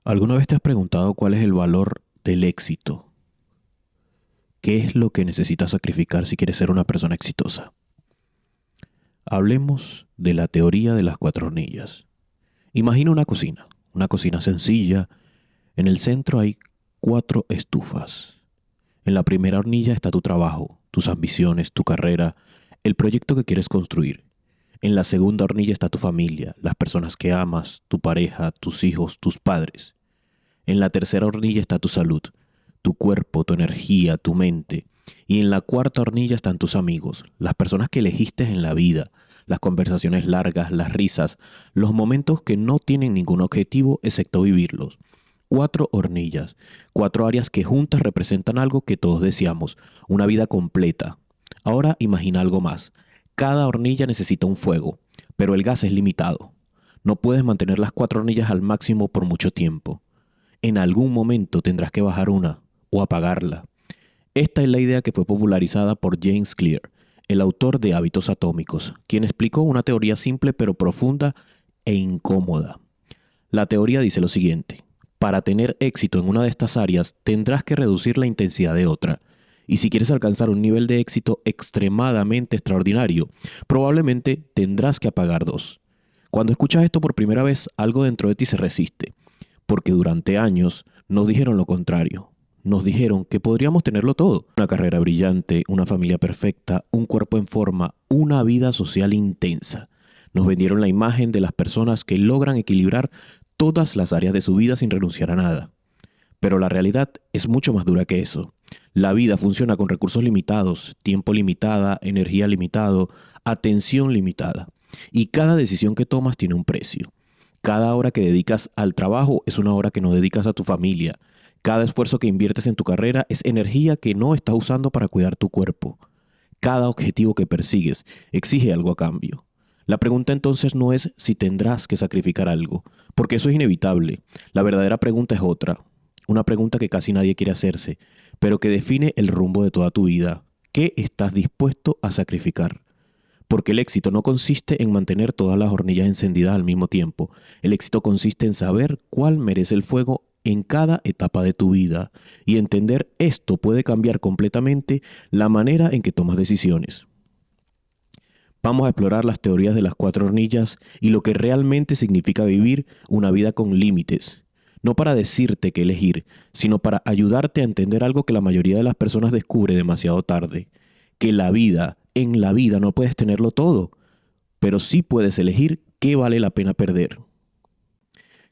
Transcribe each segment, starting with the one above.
¿Alguna vez te has preguntado cuál es el valor del éxito? ¿Qué es lo que necesitas sacrificar si quieres ser una persona exitosa? Hablemos de la teoría de las cuatro hornillas. Imagina una cocina sencilla. En el centro hay cuatro estufas. En la primera hornilla está tu trabajo, tus ambiciones, tu carrera, el proyecto que quieres construir. En la segunda hornilla está tu familia, las personas que amas, tu pareja, tus hijos, tus padres. En la tercera hornilla está tu salud, tu cuerpo, tu energía, tu mente. Y en la cuarta hornilla están tus amigos, las personas que elegiste en la vida, las conversaciones largas, las risas, los momentos que no tienen ningún objetivo excepto vivirlos. Cuatro hornillas, cuatro áreas que juntas representan algo que todos deseamos, una vida completa. Ahora imagina algo más. Cada hornilla necesita un fuego, pero el gas es limitado. No puedes mantener las cuatro hornillas al máximo por mucho tiempo. En algún momento tendrás que bajar una o apagarla. Esta es la idea que fue popularizada por James Clear, el autor de Hábitos Atómicos, quien explicó una teoría simple pero profunda e incómoda. La teoría dice lo siguiente: para tener éxito en una de estas áreas tendrás que reducir la intensidad de otra. Y si quieres alcanzar un nivel de éxito extremadamente extraordinario, probablemente tendrás que apagar dos. Cuando escuchas esto por primera vez, algo dentro de ti se resiste, porque durante años nos dijeron lo contrario. Nos dijeron que podríamos tenerlo todo: una carrera brillante, una familia perfecta, un cuerpo en forma, una vida social intensa. Nos vendieron la imagen de las personas que logran equilibrar todas las áreas de su vida sin renunciar a nada. Pero la realidad es mucho más dura que eso. La vida funciona con recursos limitados, tiempo limitada, energía limitado, atención limitada. Y cada decisión que tomas tiene un precio. Cada hora que dedicas al trabajo es una hora que no dedicas a tu familia. Cada esfuerzo que inviertes en tu carrera es energía que no estás usando para cuidar tu cuerpo. Cada objetivo que persigues exige algo a cambio. La pregunta entonces no es si tendrás que sacrificar algo, porque eso es inevitable. La verdadera pregunta es otra. Una pregunta que casi nadie quiere hacerse, pero que define el rumbo de toda tu vida. ¿Qué estás dispuesto a sacrificar? Porque el éxito no consiste en mantener todas las hornillas encendidas al mismo tiempo. El éxito consiste en saber cuál merece el fuego en cada etapa de tu vida. Y entender esto puede cambiar completamente la manera en que tomas decisiones. Vamos a explorar las teorías de las cuatro hornillas y lo que realmente significa vivir una vida con límites. No para decirte qué elegir, sino para ayudarte a entender algo que la mayoría de las personas descubre demasiado tarde: que en la vida no puedes tenerlo todo, pero sí puedes elegir qué vale la pena perder.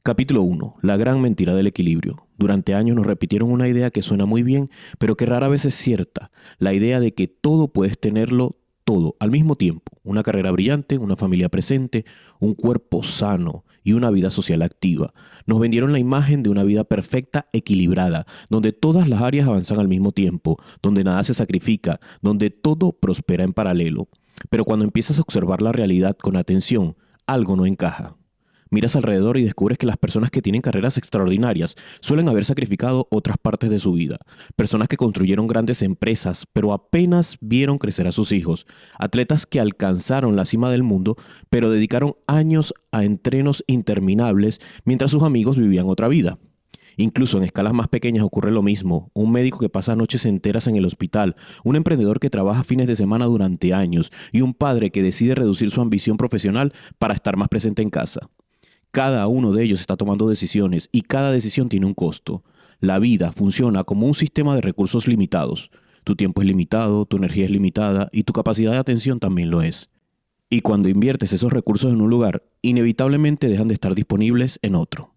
Capítulo 1. La gran mentira del equilibrio. Durante años nos repitieron una idea que suena muy bien, pero que rara vez es cierta: la idea de que todo puedes tenerlo todo al mismo tiempo: una carrera brillante, una familia presente, un cuerpo sano y una vida social activa. Nos vendieron la imagen de una vida perfecta, equilibrada, donde todas las áreas avanzan al mismo tiempo, donde nada se sacrifica, donde todo prospera en paralelo. Pero cuando empiezas a observar la realidad con atención, algo no encaja. Miras alrededor y descubres que las personas que tienen carreras extraordinarias suelen haber sacrificado otras partes de su vida. Personas que construyeron grandes empresas, pero apenas vieron crecer a sus hijos. Atletas que alcanzaron la cima del mundo, pero dedicaron años a entrenos interminables mientras sus amigos vivían otra vida. Incluso en escalas más pequeñas ocurre lo mismo: un médico que pasa noches enteras en el hospital, un emprendedor que trabaja fines de semana durante años y un padre que decide reducir su ambición profesional para estar más presente en casa. Cada uno de ellos está tomando decisiones y cada decisión tiene un costo. La vida funciona como un sistema de recursos limitados. Tu tiempo es limitado, tu energía es limitada y tu capacidad de atención también lo es. Y cuando inviertes esos recursos en un lugar, inevitablemente dejan de estar disponibles en otro.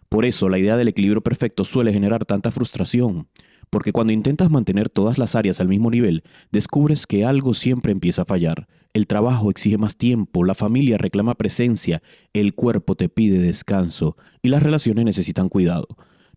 Por eso la idea del equilibrio perfecto suele generar tanta frustración, porque cuando intentas mantener todas las áreas al mismo nivel, descubres que algo siempre empieza a fallar. El trabajo exige más tiempo, la familia reclama presencia, el cuerpo te pide descanso y las relaciones necesitan cuidado.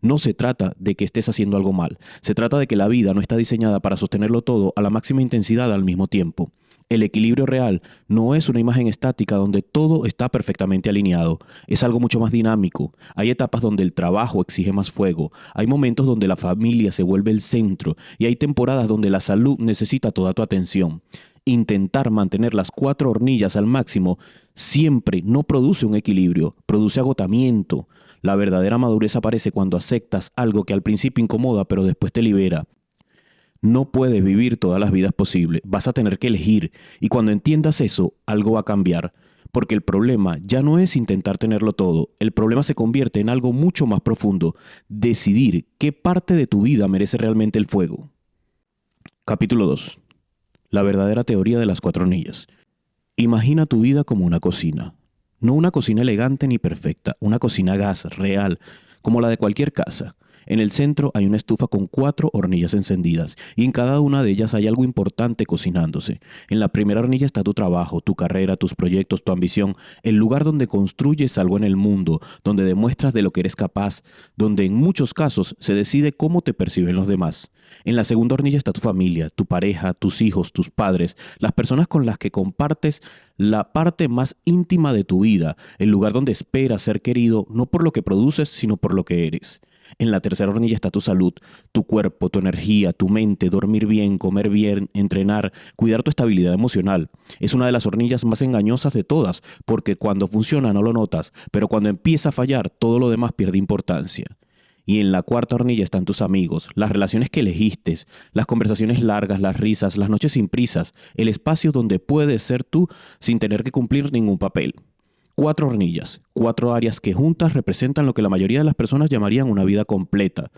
No se trata de que estés haciendo algo mal, se trata de que la vida no está diseñada para sostenerlo todo a la máxima intensidad al mismo tiempo. El equilibrio real no es una imagen estática donde todo está perfectamente alineado. Es algo mucho más dinámico. Hay etapas donde el trabajo exige más fuego. Hay momentos donde la familia se vuelve el centro. Y hay temporadas donde la salud necesita toda tu atención. Intentar mantener las cuatro hornillas al máximo siempre no produce un equilibrio, produce agotamiento. La verdadera madurez aparece cuando aceptas algo que al principio incomoda, pero después te libera. No puedes vivir todas las vidas posibles, vas a tener que elegir, y cuando entiendas eso, algo va a cambiar, porque el problema ya no es intentar tenerlo todo, el problema se convierte en algo mucho más profundo, decidir qué parte de tu vida merece realmente el fuego. Capítulo 2. La verdadera teoría de las 4 hornillas. Imagina tu vida como una cocina. No una cocina elegante ni perfecta, una cocina a gas real, como la de cualquier casa. En el centro hay una estufa con 4 hornillas encendidas y en cada una de ellas hay algo importante cocinándose. En la primera hornilla está tu trabajo, tu carrera, tus proyectos, tu ambición, el lugar donde construyes algo en el mundo, donde demuestras de lo que eres capaz, donde en muchos casos se decide cómo te perciben los demás. En la segunda hornilla está tu familia, tu pareja, tus hijos, tus padres, las personas con las que compartes la parte más íntima de tu vida, el lugar donde esperas ser querido no por lo que produces, sino por lo que eres. En la tercera hornilla está tu salud, tu cuerpo, tu energía, tu mente, dormir bien, comer bien, entrenar, cuidar tu estabilidad emocional. Es una de las hornillas más engañosas de todas, porque cuando funciona no lo notas, pero cuando empieza a fallar, todo lo demás pierde importancia. Y en la cuarta hornilla están tus amigos, las relaciones que elegiste, las conversaciones largas, las risas, las noches sin prisas, el espacio donde puedes ser tú sin tener que cumplir ningún papel. 4 hornillas, 4 áreas que juntas representan lo que la mayoría de las personas llamarían una vida completa.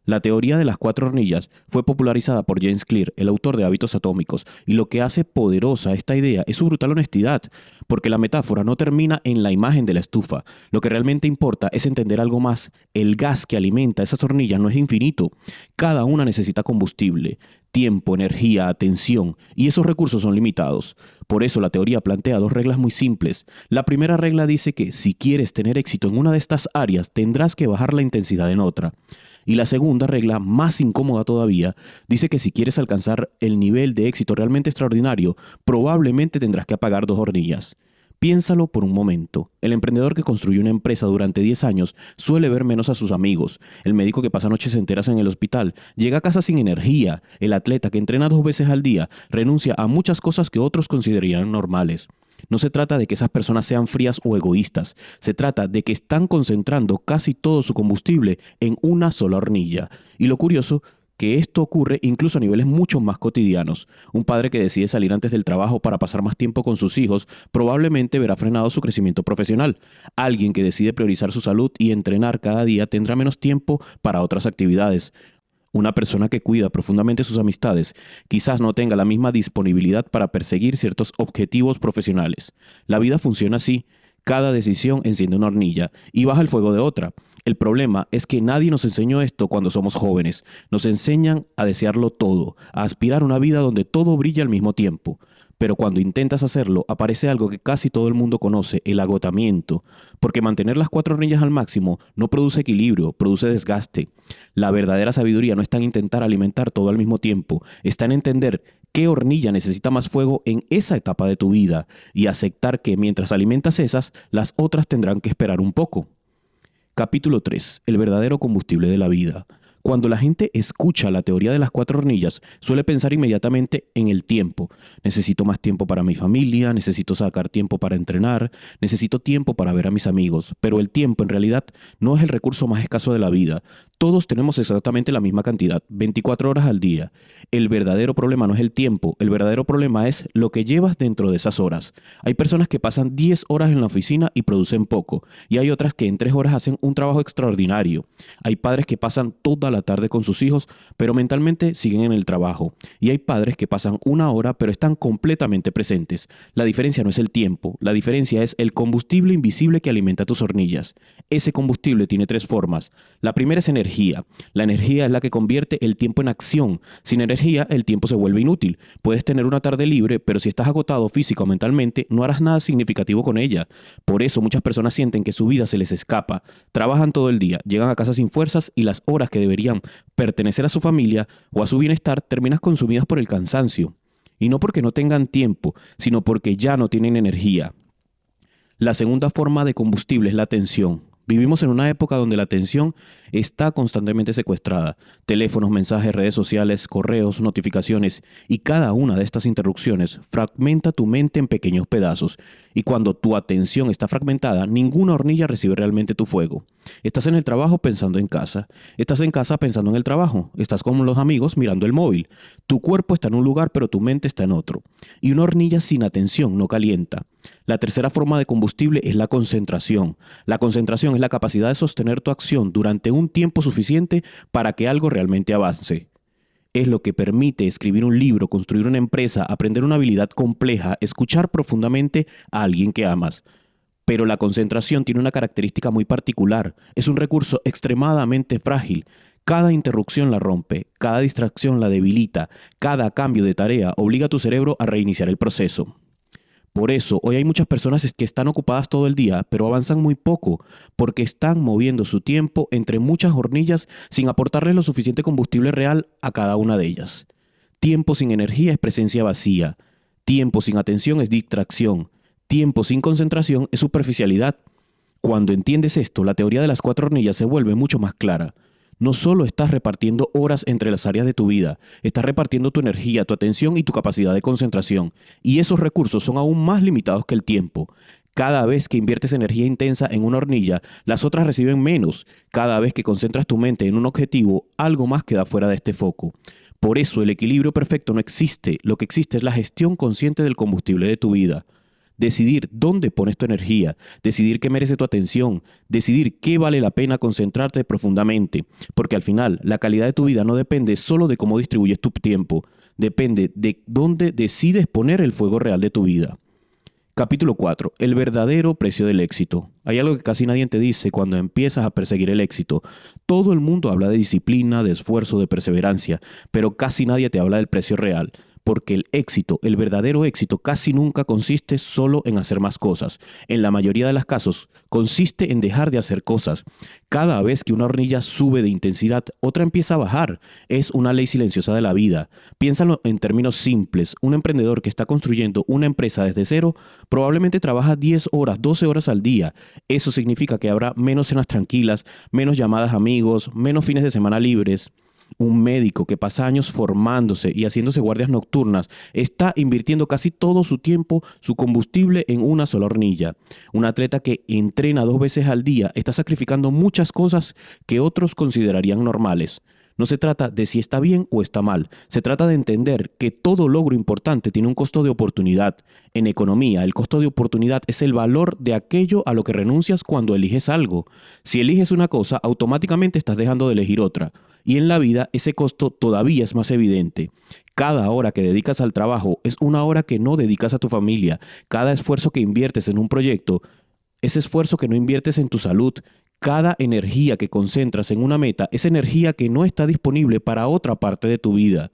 La teoría de las 4 hornillas fue popularizada por James Clear, el autor de Hábitos Atómicos, y lo que hace poderosa esta idea es su brutal honestidad, porque la metáfora no termina en la imagen de la estufa. Lo que realmente importa es entender algo más. El gas que alimenta esas hornillas no es infinito. Cada una necesita combustible, tiempo, energía, atención, y esos recursos son limitados. Por eso la teoría plantea 2 reglas muy simples. La primera regla dice que si quieres tener éxito en una de estas áreas, tendrás que bajar la intensidad en otra. Y la segunda regla, más incómoda todavía, dice que si quieres alcanzar el nivel de éxito realmente extraordinario, probablemente tendrás que apagar 2 hornillas. Piénsalo por un momento. El emprendedor que construye una empresa durante 10 años suele ver menos a sus amigos. El médico que pasa noches enteras en el hospital llega a casa sin energía. El atleta que entrena 2 veces al día renuncia a muchas cosas que otros considerarían normales. No se trata de que esas personas sean frías o egoístas. Se trata de que están concentrando casi todo su combustible en una sola hornilla. Y lo curioso que esto ocurre incluso a niveles mucho más cotidianos. Un padre que decide salir antes del trabajo para pasar más tiempo con sus hijos probablemente verá frenado su crecimiento profesional. Alguien que decide priorizar su salud y entrenar cada día tendrá menos tiempo para otras actividades. Una persona que cuida profundamente sus amistades quizás no tenga la misma disponibilidad para perseguir ciertos objetivos profesionales. La vida funciona así. Cada decisión enciende una hornilla y baja el fuego de otra. El problema es que nadie nos enseñó esto cuando somos jóvenes. Nos enseñan a desearlo todo, a aspirar a una vida donde todo brilla al mismo tiempo. Pero cuando intentas hacerlo, aparece algo que casi todo el mundo conoce, el agotamiento. Porque mantener las 4 hornillas al máximo no produce equilibrio, produce desgaste. La verdadera sabiduría no está en intentar alimentar todo al mismo tiempo, está en entender qué hornilla necesita más fuego en esa etapa de tu vida y aceptar que mientras alimentas esas, las otras tendrán que esperar un poco. Capítulo 3. El verdadero combustible de la vida. Cuando la gente escucha la teoría de las 4 hornillas, suele pensar inmediatamente en el tiempo. Necesito más tiempo para mi familia, necesito sacar tiempo para entrenar, necesito tiempo para ver a mis amigos. Pero el tiempo en realidad no es el recurso más escaso de la vida. Todos tenemos exactamente la misma cantidad, 24 horas al día. El verdadero problema no es el tiempo, el verdadero problema es lo que llevas dentro de esas horas. Hay personas que pasan 10 horas en la oficina y producen poco, y hay otras que en 3 horas hacen un trabajo extraordinario. Hay padres que pasan toda la tarde con sus hijos, pero mentalmente siguen en el trabajo. Y hay padres que pasan 1 hora, pero están completamente presentes. La diferencia no es el tiempo, la diferencia es el combustible invisible que alimenta tus hornillas. Ese combustible tiene 3 formas. La primera es energía. La energía es la que convierte el tiempo en acción. Sin energía, el tiempo se vuelve inútil. Puedes tener una tarde libre, pero si estás agotado física o mentalmente, no harás nada significativo con ella. Por eso muchas personas sienten que su vida se les escapa. Trabajan todo el día, llegan a casa sin fuerzas y las horas que deberían pertenecer a su familia o a su bienestar terminan consumidas por el cansancio. Y no porque no tengan tiempo, sino porque ya no tienen energía. La segunda forma de combustible es la atención. Vivimos en una época donde la atención está constantemente secuestrada. Teléfonos, mensajes, redes sociales, correos, notificaciones y cada una de estas interrupciones fragmenta tu mente en pequeños pedazos. Y cuando tu atención está fragmentada, ninguna hornilla recibe realmente tu fuego. Estás en el trabajo pensando en casa. Estás en casa pensando en el trabajo. Estás con los amigos mirando el móvil. Tu cuerpo está en un lugar pero tu mente está en otro. Y una hornilla sin atención no calienta. La tercera forma de combustible es la concentración. La concentración es la capacidad de sostener tu acción durante un tiempo suficiente para que algo realmente avance. Es lo que permite escribir un libro, construir una empresa, aprender una habilidad compleja, escuchar profundamente a alguien que amas. Pero la concentración tiene una característica muy particular. Es un recurso extremadamente frágil. Cada interrupción la rompe, cada distracción la debilita, cada cambio de tarea obliga a tu cerebro a reiniciar el proceso. Por eso, hoy hay muchas personas que están ocupadas todo el día, pero avanzan muy poco, porque están moviendo su tiempo entre muchas hornillas sin aportarles lo suficiente combustible real a cada una de ellas. Tiempo sin energía es presencia vacía. Tiempo sin atención es distracción. Tiempo sin concentración es superficialidad. Cuando entiendes esto, la teoría de las 4 hornillas se vuelve mucho más clara. No solo estás repartiendo horas entre las áreas de tu vida, estás repartiendo tu energía, tu atención y tu capacidad de concentración. Y esos recursos son aún más limitados que el tiempo. Cada vez que inviertes energía intensa en una hornilla, las otras reciben menos. Cada vez que concentras tu mente en un objetivo, algo más queda fuera de este foco. Por eso el equilibrio perfecto no existe. Lo que existe es la gestión consciente del combustible de tu vida. Decidir dónde pones tu energía, decidir qué merece tu atención, decidir qué vale la pena concentrarte profundamente, porque al final la calidad de tu vida no depende solo de cómo distribuyes tu tiempo, depende de dónde decides poner el fuego real de tu vida. Capítulo 4. El verdadero precio del éxito. Hay algo que casi nadie te dice cuando empiezas a perseguir el éxito. Todo el mundo habla de disciplina, de esfuerzo, de perseverancia, pero casi nadie te habla del precio real. Porque el éxito, el verdadero éxito, casi nunca consiste solo en hacer más cosas. En la mayoría de los casos, consiste en dejar de hacer cosas. Cada vez que una hornilla sube de intensidad, otra empieza a bajar. Es una ley silenciosa de la vida. Piénsalo en términos simples. Un emprendedor que está construyendo una empresa desde cero probablemente trabaja 10 horas, 12 horas al día. Eso significa que habrá menos cenas tranquilas, menos llamadas a amigos, menos fines de semana libres. Un médico que pasa años formándose y haciéndose guardias nocturnas está invirtiendo casi todo su tiempo, su combustible en una sola hornilla. Un atleta que entrena 2 veces al día está sacrificando muchas cosas que otros considerarían normales. No se trata de si está bien o está mal. Se trata de entender que todo logro importante tiene un costo de oportunidad. En economía, el costo de oportunidad es el valor de aquello a lo que renuncias cuando eliges algo. Si eliges una cosa, automáticamente estás dejando de elegir otra. Y en la vida, ese costo todavía es más evidente. Cada hora que dedicas al trabajo es una hora que no dedicas a tu familia. Cada esfuerzo que inviertes en un proyecto es esfuerzo que no inviertes en tu salud. Cada energía que concentras en una meta es energía que no está disponible para otra parte de tu vida.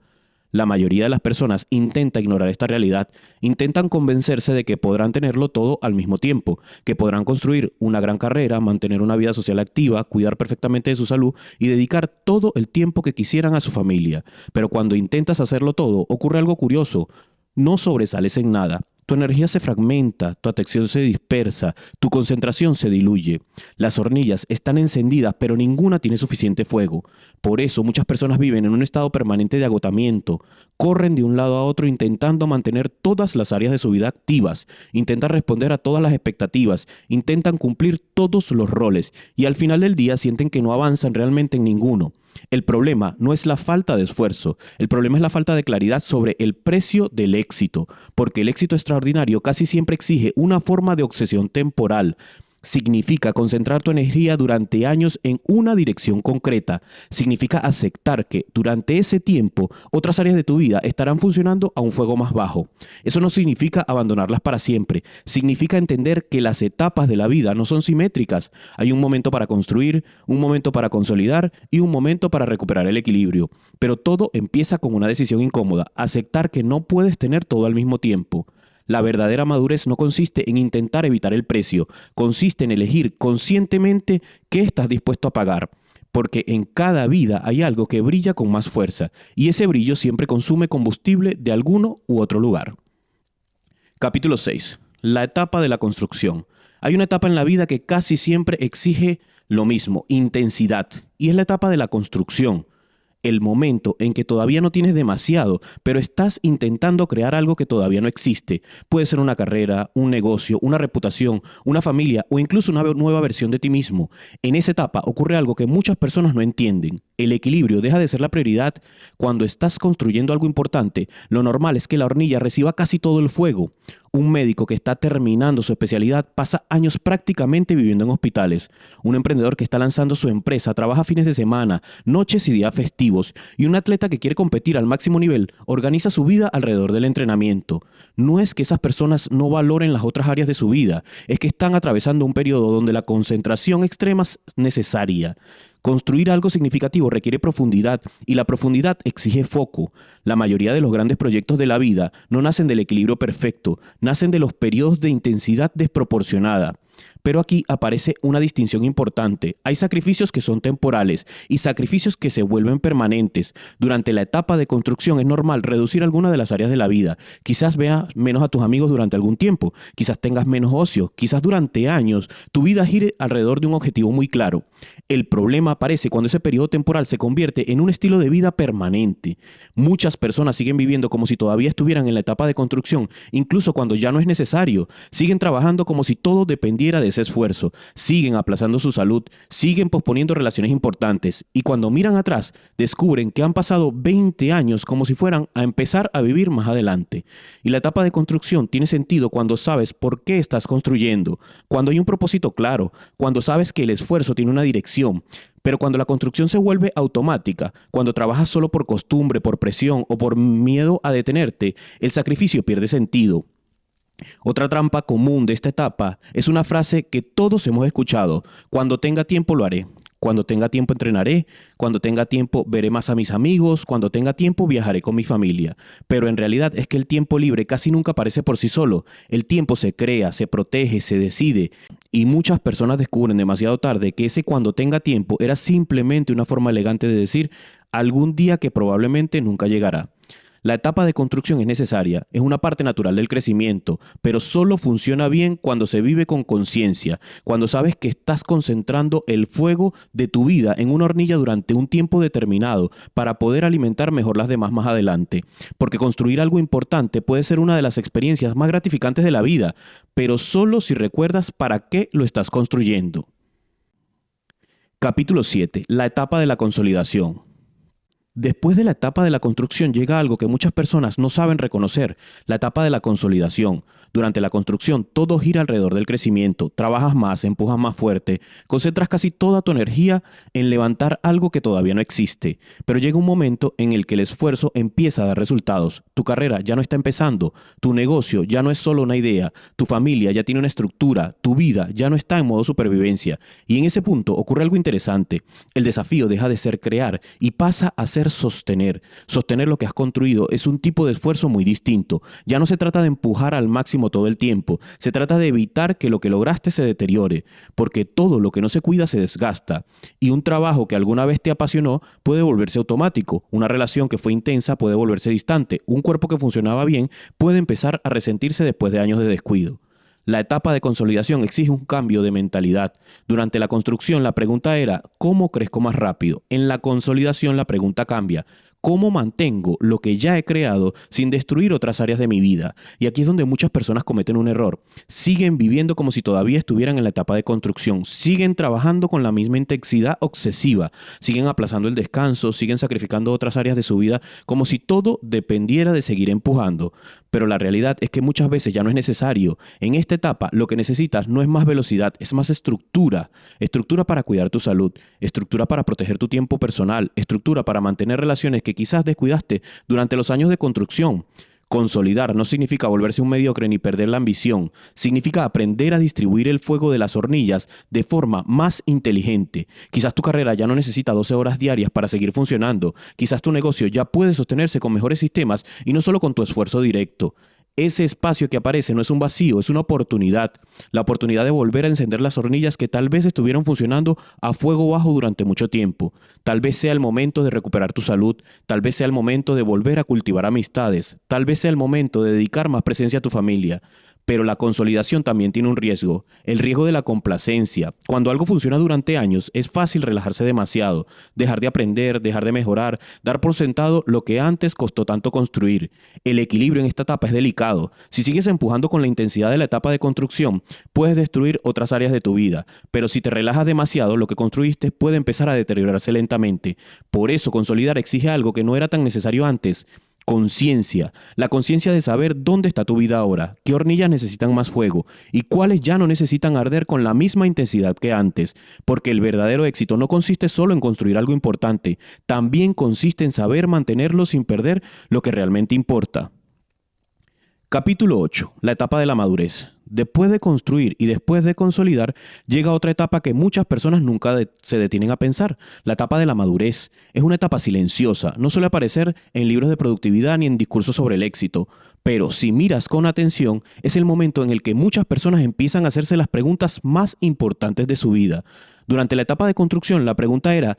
La mayoría de las personas intenta ignorar esta realidad, intentan convencerse de que podrán tenerlo todo al mismo tiempo, que podrán construir una gran carrera, mantener una vida social activa, cuidar perfectamente de su salud y dedicar todo el tiempo que quisieran a su familia. Pero cuando intentas hacerlo todo, ocurre algo curioso. No sobresales en nada. Tu energía se fragmenta, tu atención se dispersa, tu concentración se diluye. Las hornillas están encendidas, pero ninguna tiene suficiente fuego. Por eso muchas personas viven en un estado permanente de agotamiento. Corren de un lado a otro intentando mantener todas las áreas de su vida activas, intentan responder a todas las expectativas, intentan cumplir todos los roles y al final del día sienten que no avanzan realmente en ninguno. El problema no es la falta de esfuerzo, el problema es la falta de claridad sobre el precio del éxito, porque el éxito extraordinario casi siempre exige una forma de obsesión temporal. Significa concentrar tu energía durante años en una dirección concreta. Significa aceptar que durante ese tiempo otras áreas de tu vida estarán funcionando a un fuego más bajo. Eso no significa abandonarlas para siempre. Significa entender que las etapas de la vida no son simétricas. Hay un momento para construir, un momento para consolidar y un momento para recuperar el equilibrio. Pero todo empieza con una decisión incómoda, aceptar que no puedes tener todo al mismo tiempo. La verdadera madurez no consiste en intentar evitar el precio, consiste en elegir conscientemente qué estás dispuesto a pagar, porque en cada vida hay algo que brilla con más fuerza, y ese brillo siempre consume combustible de alguno u otro lugar. Capítulo 6. La etapa de la construcción. Hay una etapa en la vida que casi siempre exige lo mismo, intensidad, y es la etapa de la construcción. El momento en que todavía no tienes demasiado, pero estás intentando crear algo que todavía no existe. Puede ser una carrera, un negocio, una reputación, una familia o incluso una nueva versión de ti mismo. En esa etapa ocurre algo que muchas personas no entienden. El equilibrio deja de ser la prioridad. Cuando estás construyendo algo importante, lo normal es que la hornilla reciba casi todo el fuego. Un médico que está terminando su especialidad pasa años prácticamente viviendo en hospitales. Un emprendedor que está lanzando su empresa trabaja fines de semana, noches y días festivos. Y un atleta que quiere competir al máximo nivel organiza su vida alrededor del entrenamiento. No es que esas personas no valoren las otras áreas de su vida, es que están atravesando un periodo donde la concentración extrema es necesaria. Construir algo significativo requiere profundidad y la profundidad exige foco. La mayoría de los grandes proyectos de la vida no nacen del equilibrio perfecto, nacen de los periodos de intensidad desproporcionada. Pero aquí aparece una distinción importante. Hay sacrificios que son temporales y sacrificios que se vuelven permanentes. Durante la etapa de construcción es normal reducir algunas de las áreas de la vida. Quizás veas menos a tus amigos durante algún tiempo, quizás tengas menos ocio, quizás durante años tu vida gire alrededor de un objetivo muy claro. El problema aparece cuando ese periodo temporal se convierte en un estilo de vida permanente. Muchas personas siguen viviendo como si todavía estuvieran en la etapa de construcción, incluso cuando ya no es necesario. Siguen trabajando como si todo dependiera de ese esfuerzo, siguen aplazando su salud, siguen posponiendo relaciones importantes y cuando miran atrás descubren que han pasado 20 años como si fueran a empezar a vivir más adelante. Y la etapa de construcción tiene sentido cuando sabes por qué estás construyendo, cuando hay un propósito claro, cuando sabes que el esfuerzo tiene una dirección. Pero cuando la construcción se vuelve automática, cuando trabajas solo por costumbre, por presión o por miedo a detenerte, el sacrificio pierde sentido. Otra trampa común de esta etapa es una frase que todos hemos escuchado: cuando tenga tiempo lo haré, cuando tenga tiempo entrenaré, cuando tenga tiempo veré más a mis amigos, cuando tenga tiempo viajaré con mi familia. Pero en realidad es que el tiempo libre casi nunca aparece por sí solo. El tiempo se crea, se protege, se decide. Y muchas personas descubren demasiado tarde que ese cuando tenga tiempo era simplemente una forma elegante de decir algún día que probablemente nunca llegará. La etapa de construcción es necesaria, es una parte natural del crecimiento, pero solo funciona bien cuando se vive con conciencia, cuando sabes que estás concentrando el fuego de tu vida en una hornilla durante un tiempo determinado para poder alimentar mejor las demás más adelante. Porque construir algo importante puede ser una de las experiencias más gratificantes de la vida, pero solo si recuerdas para qué lo estás construyendo. Capítulo 7. La etapa de la consolidación. Después de la etapa de la construcción llega algo que muchas personas no saben reconocer: la etapa de la consolidación. Durante la construcción todo gira alrededor del crecimiento, trabajas más, empujas más fuerte, concentras casi toda tu energía en levantar algo que todavía no existe. Pero llega un momento en el que el esfuerzo empieza a dar resultados. Tu carrera ya no está empezando, tu negocio ya no es solo una idea, tu familia ya tiene una estructura, tu vida ya no está en modo supervivencia. Y en ese punto ocurre algo interesante. El desafío deja de ser crear y pasa a ser sostener. Sostener lo que has construido es un tipo de esfuerzo muy distinto. Ya no se trata de empujar al máximo todo el tiempo, se trata de evitar que lo que lograste se deteriore, porque todo lo que no se cuida se desgasta. Y un trabajo que alguna vez te apasionó puede volverse automático, una relación que fue intensa puede volverse distante, un cuerpo que funcionaba bien puede empezar a resentirse después de años de descuido. La etapa de consolidación exige un cambio de mentalidad. Durante la construcción la pregunta era: ¿cómo crezco más rápido? En la consolidación la pregunta cambia: ¿cómo mantengo lo que ya he creado sin destruir otras áreas de mi vida? Y aquí es donde muchas personas cometen un error. Siguen viviendo como si todavía estuvieran en la etapa de construcción. Siguen trabajando con la misma intensidad obsesiva. Siguen aplazando el descanso, siguen sacrificando otras áreas de su vida como si todo dependiera de seguir empujando. Pero la realidad es que muchas veces ya no es necesario. En esta etapa lo que necesitas no es más velocidad, es más estructura. Estructura para cuidar tu salud, estructura para proteger tu tiempo personal, estructura para mantener relaciones que quizás descuidaste durante los años de construcción. Consolidar no significa volverse un mediocre ni perder la ambición. Significa aprender a distribuir el fuego de las hornillas de forma más inteligente. Quizás tu carrera ya no necesita 12 horas diarias para seguir funcionando. Quizás tu negocio ya puede sostenerse con mejores sistemas y no solo con tu esfuerzo directo. Ese espacio que aparece no es un vacío, es una oportunidad. La oportunidad de volver a encender las hornillas que tal vez estuvieron funcionando a fuego bajo durante mucho tiempo. Tal vez sea el momento de recuperar tu salud, tal vez sea el momento de volver a cultivar amistades, tal vez sea el momento de dedicar más presencia a tu familia. Pero la consolidación también tiene un riesgo, el riesgo de la complacencia. Cuando algo funciona durante años, es fácil relajarse demasiado, dejar de aprender, dejar de mejorar, dar por sentado lo que antes costó tanto construir. El equilibrio en esta etapa es delicado. Si sigues empujando con la intensidad de la etapa de construcción, puedes destruir otras áreas de tu vida, pero si te relajas demasiado, lo que construiste puede empezar a deteriorarse lentamente. Por eso, consolidar exige algo que no era tan necesario antes: conciencia, la conciencia de saber dónde está tu vida ahora, qué hornillas necesitan más fuego y cuáles ya no necesitan arder con la misma intensidad que antes, porque el verdadero éxito no consiste solo en construir algo importante, también consiste en saber mantenerlo sin perder lo que realmente importa. Capítulo 8. La etapa de la madurez. Después de construir y después de consolidar, llega otra etapa que muchas personas nunca se detienen a pensar. La etapa de la madurez. Es una etapa silenciosa, no suele aparecer en libros de productividad ni en discursos sobre el éxito, pero si miras con atención, es el momento en el que muchas personas empiezan a hacerse las preguntas más importantes de su vida. Durante la etapa de construcción, la pregunta era: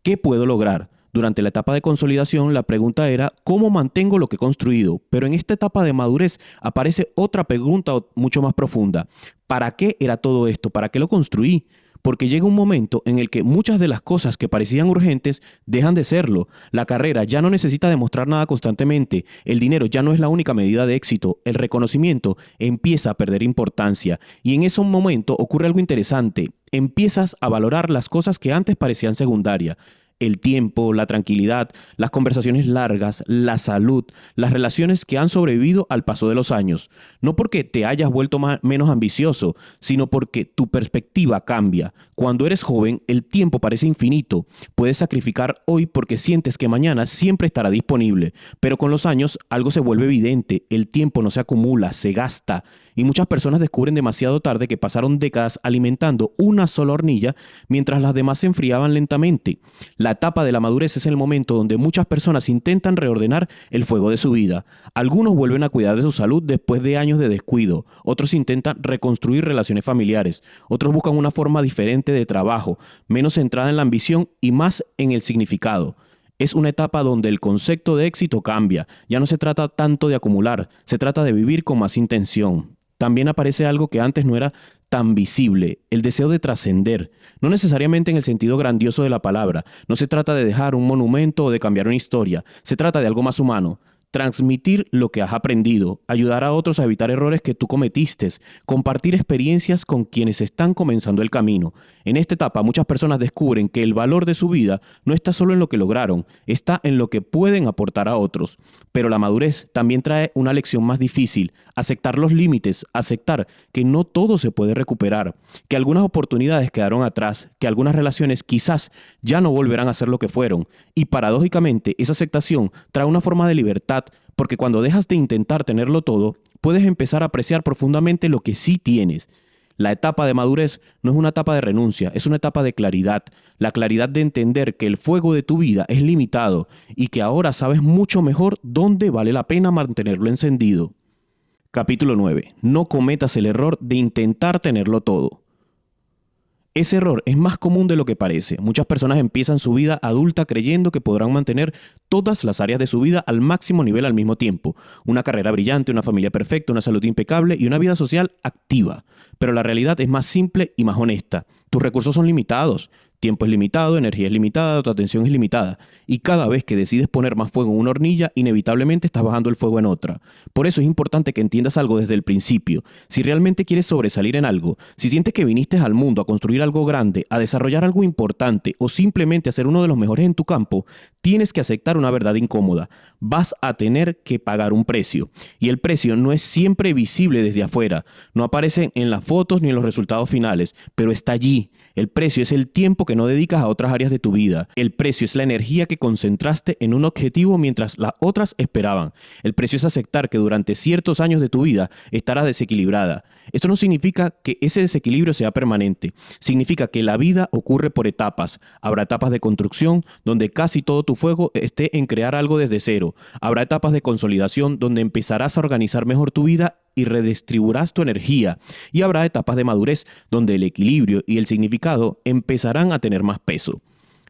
¿qué puedo lograr? Durante la etapa de consolidación, la pregunta era: ¿cómo mantengo lo que he construido? Pero en esta etapa de madurez aparece otra pregunta mucho más profunda. ¿Para qué era todo esto? ¿Para qué lo construí? Porque llega un momento en el que muchas de las cosas que parecían urgentes dejan de serlo. La carrera ya no necesita demostrar nada constantemente. El dinero ya no es la única medida de éxito. El reconocimiento empieza a perder importancia. Y en ese momento ocurre algo interesante. Empiezas a valorar las cosas que antes parecían secundarias: el tiempo, la tranquilidad, las conversaciones largas, la salud, las relaciones que han sobrevivido al paso de los años. No porque te hayas vuelto menos ambicioso, sino porque tu perspectiva cambia. Cuando eres joven, el tiempo parece infinito. Puedes sacrificar hoy porque sientes que mañana siempre estará disponible. Pero con los años algo se vuelve evidente. El tiempo no se acumula, se gasta. Y muchas personas descubren demasiado tarde que pasaron décadas alimentando una sola hornilla mientras las demás se enfriaban lentamente. La etapa de la madurez es el momento donde muchas personas intentan reordenar el fuego de su vida. Algunos vuelven a cuidar de su salud después de años de descuido. Otros intentan reconstruir relaciones familiares. Otros buscan una forma diferente de trabajo, menos centrada en la ambición y más en el significado. Es una etapa donde el concepto de éxito cambia. Ya no se trata tanto de acumular, se trata de vivir con más intención. También aparece algo que antes no era tan visible: el deseo de trascender. No necesariamente en el sentido grandioso de la palabra. No se trata de dejar un monumento o de cambiar una historia. Se trata de algo más humano. Transmitir lo que has aprendido, ayudar a otros a evitar errores que tú cometiste, compartir experiencias con quienes están comenzando el camino. En esta etapa muchas personas descubren que el valor de su vida no está solo en lo que lograron, está en lo que pueden aportar a otros. Pero la madurez también trae una lección más difícil: aceptar los límites, aceptar que no todo se puede recuperar, que algunas oportunidades quedaron atrás, que algunas relaciones quizás ya no volverán a ser lo que fueron. Y paradójicamente, esa aceptación trae una forma de libertad, porque cuando dejas de intentar tenerlo todo, puedes empezar a apreciar profundamente lo que sí tienes. La etapa de madurez no es una etapa de renuncia, es una etapa de claridad. La claridad de entender que el fuego de tu vida es limitado y que ahora sabes mucho mejor dónde vale la pena mantenerlo encendido. Capítulo 9. No cometas el error de intentar tenerlo todo. Ese error es más común de lo que parece. Muchas personas empiezan su vida adulta creyendo que podrán mantener todas las áreas de su vida al máximo nivel al mismo tiempo: una carrera brillante, una familia perfecta, una salud impecable y una vida social activa. Pero la realidad es más simple y más honesta. Tus recursos son limitados. Tiempo es limitado, energía es limitada, tu atención es limitada. Y cada vez que decides poner más fuego en una hornilla, inevitablemente estás bajando el fuego en otra. Por eso es importante que entiendas algo desde el principio. Si realmente quieres sobresalir en algo, si sientes que viniste al mundo a construir algo grande, a desarrollar algo importante o simplemente a ser uno de los mejores en tu campo, tienes que aceptar una verdad incómoda. Vas a tener que pagar un precio. Y el precio no es siempre visible desde afuera. No aparece en las fotos ni en los resultados finales, pero está allí. El precio es el tiempo que no dedicas a otras áreas de tu vida. El precio es la energía que concentraste en un objetivo mientras las otras esperaban. El precio es aceptar que durante ciertos años de tu vida estarás desequilibrada. Esto no significa que ese desequilibrio sea permanente. Significa que la vida ocurre por etapas. Habrá etapas de construcción donde casi todo tu fuego esté en crear algo desde cero. Habrá etapas de consolidación donde empezarás a organizar mejor tu vida y redistribuirás tu energía. Y habrá etapas de madurez donde el equilibrio y el significado empezarán a tener más peso.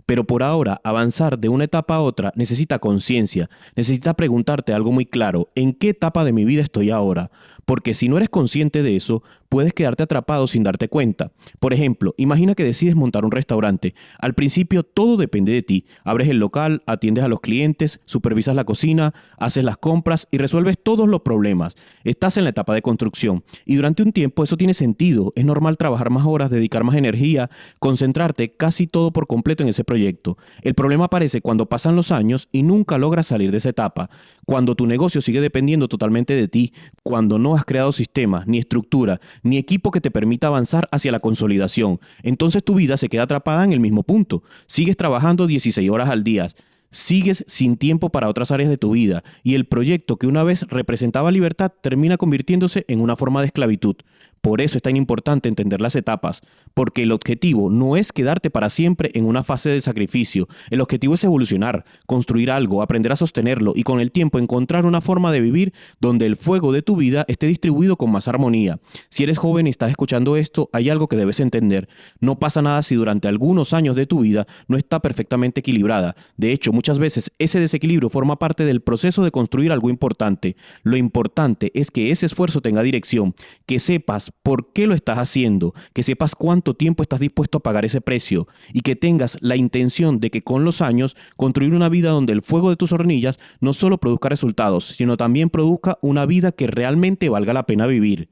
Pero por ahora, avanzar de una etapa a otra necesita conciencia, necesita preguntarte algo muy claro: ¿en qué etapa de mi vida estoy ahora? porque si no eres consciente de eso, puedes quedarte atrapado sin darte cuenta. Por ejemplo, imagina que decides montar un restaurante. Al principio todo depende de ti. Abres el local, atiendes a los clientes, supervisas la cocina, haces las compras y resuelves todos los problemas. Estás en la etapa de construcción y durante un tiempo eso tiene sentido. Es normal trabajar más horas, dedicar más energía, concentrarte casi todo por completo en ese proyecto. El problema aparece cuando pasan los años y nunca logras salir de esa etapa. Cuando tu negocio sigue dependiendo totalmente de ti, cuando no has creado sistemas, ni estructura, ni equipo que te permita avanzar hacia la consolidación, entonces tu vida se queda atrapada en el mismo punto. Sigues trabajando 16 horas al día, sigues sin tiempo para otras áreas de tu vida y el proyecto que una vez representaba libertad termina convirtiéndose en una forma de esclavitud. Por eso es tan importante entender las etapas, porque el objetivo no es quedarte para siempre en una fase de sacrificio. El objetivo es evolucionar, construir algo, aprender a sostenerlo y con el tiempo encontrar una forma de vivir donde el fuego de tu vida esté distribuido con más armonía. Si eres joven y estás escuchando esto, hay algo que debes entender. No pasa nada si durante algunos años de tu vida no está perfectamente equilibrada. De hecho, muchas veces ese desequilibrio forma parte del proceso de construir algo importante. Lo importante es que ese esfuerzo tenga dirección, que sepas por qué lo estás haciendo, que sepas cuánto tiempo estás dispuesto a pagar ese precio y que tengas la intención de que con los años construir una vida donde el fuego de tus hornillas no solo produzca resultados, sino también produzca una vida que realmente valga la pena vivir.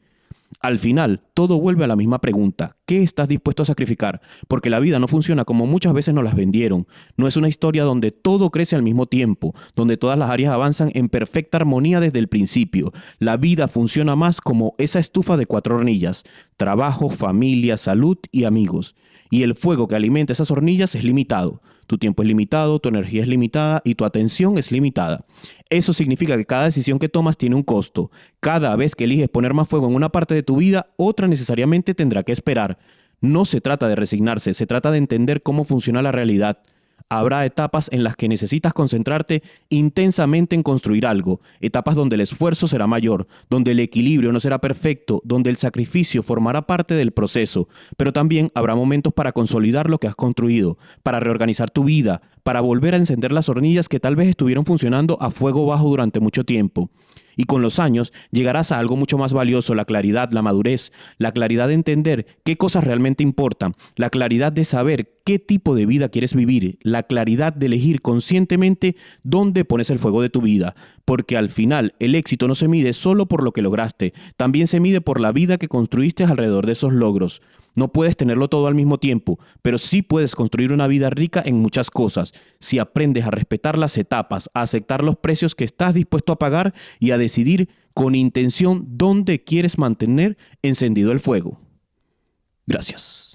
Al final, todo vuelve a la misma pregunta. ¿Qué estás dispuesto a sacrificar? Porque la vida no funciona como muchas veces nos las vendieron. No es una historia donde todo crece al mismo tiempo, donde todas las áreas avanzan en perfecta armonía desde el principio. La vida funciona más como esa estufa de 4 hornillas: trabajo, familia, salud y amigos. Y el fuego que alimenta esas hornillas es limitado. Tu tiempo es limitado, tu energía es limitada y tu atención es limitada. Eso significa que cada decisión que tomas tiene un costo. Cada vez que eliges poner más fuego en una parte de tu vida, otra necesariamente tendrá que esperar. No se trata de resignarse, se trata de entender cómo funciona la realidad. Habrá etapas en las que necesitas concentrarte intensamente en construir algo, etapas donde el esfuerzo será mayor, donde el equilibrio no será perfecto, donde el sacrificio formará parte del proceso, pero también habrá momentos para consolidar lo que has construido, para reorganizar tu vida, para volver a encender las hornillas que tal vez estuvieron funcionando a fuego bajo durante mucho tiempo. Y con los años llegarás a algo mucho más valioso: la claridad, la madurez, la claridad de entender qué cosas realmente importan, la claridad de saber qué tipo de vida quieres vivir, la claridad de elegir conscientemente dónde pones el fuego de tu vida. Porque al final el éxito no se mide solo por lo que lograste, también se mide por la vida que construiste alrededor de esos logros. No puedes tenerlo todo al mismo tiempo, pero sí puedes construir una vida rica en muchas cosas, si aprendes a respetar las etapas, a aceptar los precios que estás dispuesto a pagar y a decidir con intención dónde quieres mantener encendido el fuego. Gracias.